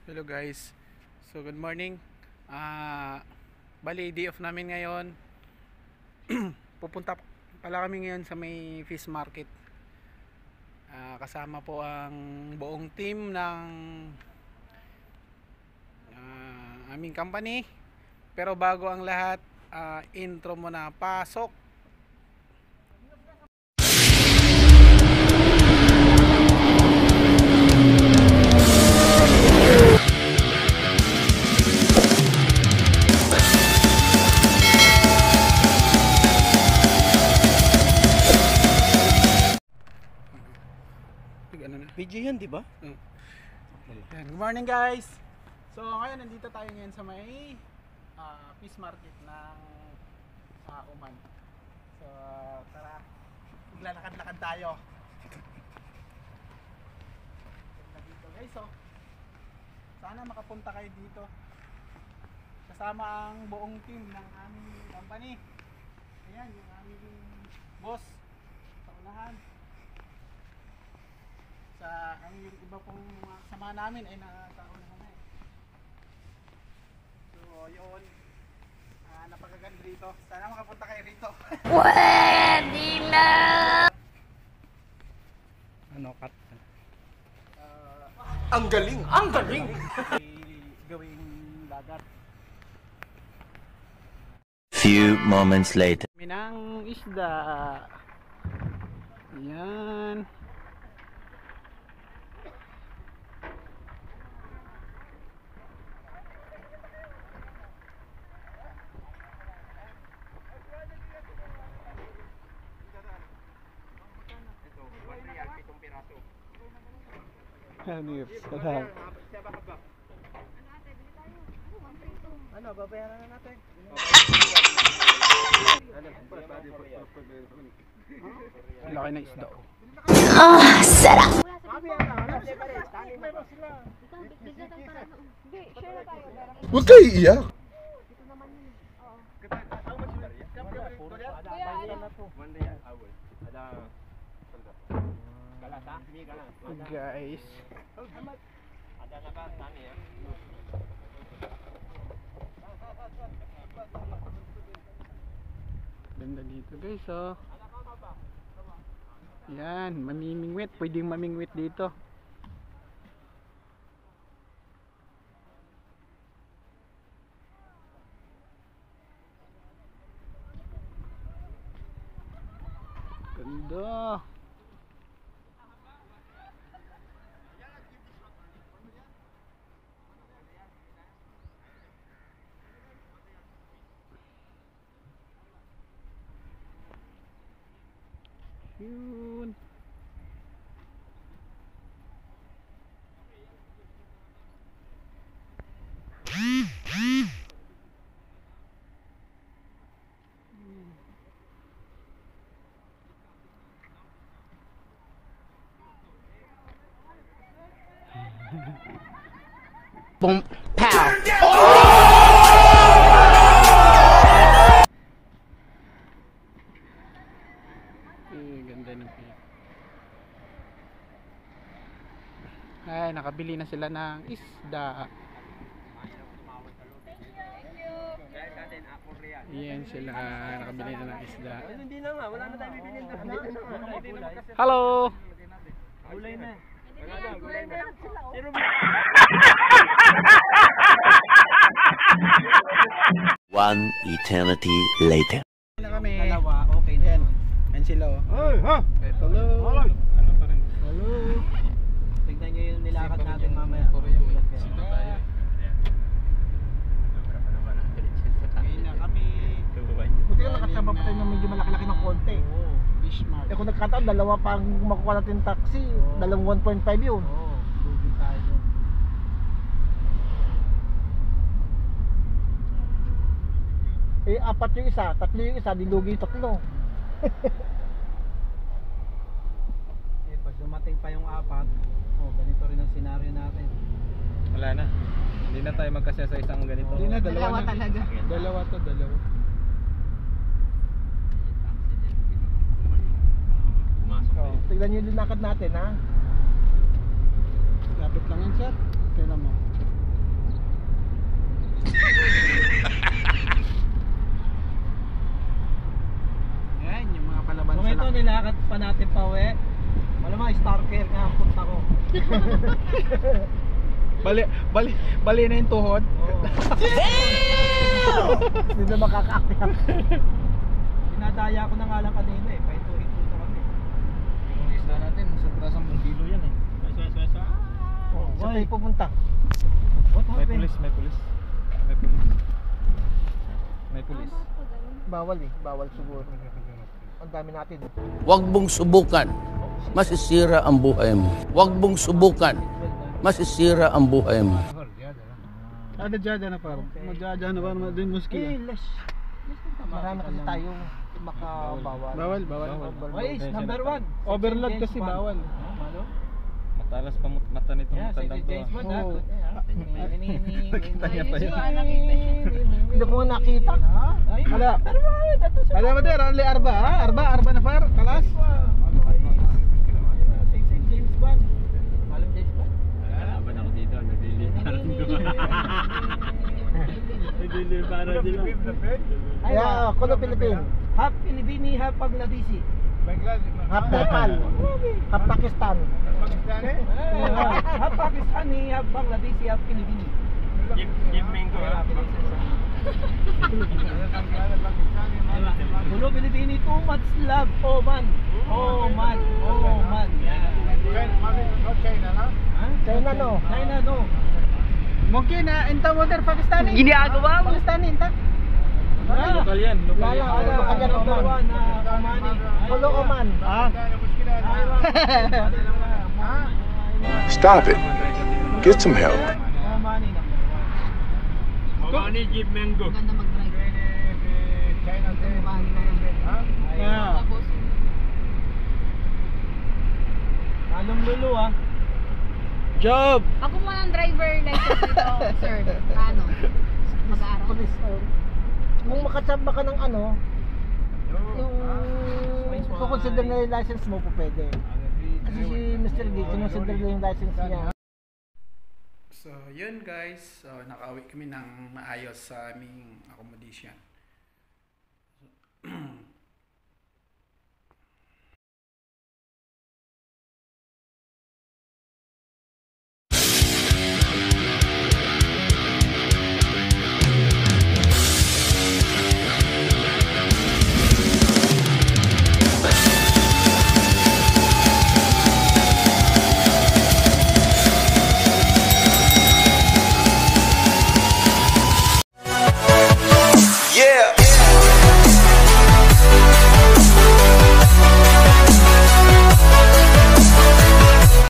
Hello guys. So good morning. Bali day off namin ngayon. Pupunta pala kami ngayon sa may fish market. Kasama po ang buong team ng aming company. Pero bago ang lahat, intro muna. Pasok. Video yan, di ba? Good morning guys. So ngayon nandito tayo ngayon sa may fish market ng Uman. So tara, maglalakad-lakad tayo. Dito guys, so sana makapunta kayo dito. Kasama ang buong team ng aming company. Ayan, yung aming boss sa unahan. Ang yung iba pong mga kasama namin ay nasa unahan na eh. So yun, napakaganda rito. Sana makapunta kayo rito. Pwede na! Ano, cut? Ang galing! Ang galing! Gawing dagat. Few moments later. Minang isda. Ayan. Ano yun? Ano, babayaran na natin. Laki na isda. Sarap! Huwag kayo iiyak. Guys. Ganda dito guys, oh. Yan, mamimingwit. Pwedeng mamingwit dito. Ganda. Yun. Boom! Pow! Ganda ng pier. Ay, nakabili na sila ng isda. Yan sila, nakabili na ng isda. Hindi na nga, wala na tayo bibilin doon. Hello! Gulay na. One eternity later. Na kami. Dalawa, okay na yan. Yan sila, oh. Hey, ha? Hello! Ano pa rin? Hello! Tignan nyo yung nilakad natin mamaya. Sito tayo. Ngayon na kami. Buti ka nakasama pa tayo ng medyo malaki-laki ng konti. Fish market. Eh kung nagkataon, dalawa pang makukuha natin taxi, dalawang 1.5 yun. Oo, lugi tayo doon. Eh apat yung isa, tatlo yung isa, dilugi yung tatlo. Eh, pag dumating pa yung apat, ganito rin ang senaryo natin. Wala na. Hindi na tayo magkasya sa isang ganito. Hindi na, dalawa na. talaga. Dalawa to, dalawa. Oh, tignan nyo yung lakad natin ha. Lapit lang yan, sir. Tignan mo. Bali na yung tuhod. Hindi na makakaakyat. Dinadaya ko na nga lang kanina eh. Pahinto-hinto na kami. Yung isla natin, sa 10 kilo yan eh. Saan tayo pupunta? What May happened? pulis, may pulis. May pulis. May pulis. Bawal eh. Bawal siguro. Ang dami natin. Huwag mong subukan. Masisira ang buhay mo. Huwag mong subukan. Masisira ang buhay mo. Ada jada na parang. Magjaja na parang din muski. Marami kasi tayo makabawal. Bawal. Wait, number 1. Overload kasi bawal. Matalas pa mata nitong Yeah, si matandang to. James Bond. Oo. Nakita niya pa yun. Hindi ko nakita. Wala. Ada mo der, only arba ha? Arba na far, kalas. James Bond. Alam James Bond? Laban ako dito, nagliliparan ko. Nagliliparan dito. Yeah, Kulo Philippine. Half Pilibini, half Bangladeshi. Half Nepal. Half Pakistan. Half Pakistani, half Bangladeshi, half Pilibini. Kulo Pilibini, too much love. Oh man. China no. China no. Mungkin na inta mo der Pakistani. Ginagawa mo? Pakistani inta. Lokal yan, lokal yan. Lala, ano kanya Number Oman? 1 Omani. Kulo Oman. Stop it. Get some help. Omani number 1. Ganda mag-drive. Yeah. Halong lulu ah. Job. Ako mo ng driver license dito, sir. Ano? Mag-aaral. Police. Kung makasama ka ng ano, yung consider na yung license mo po pwede. Kasi si Mr. D, consider na yung license niya. So, yun guys. So, nakauwi kami ng maayos sa aming accommodation.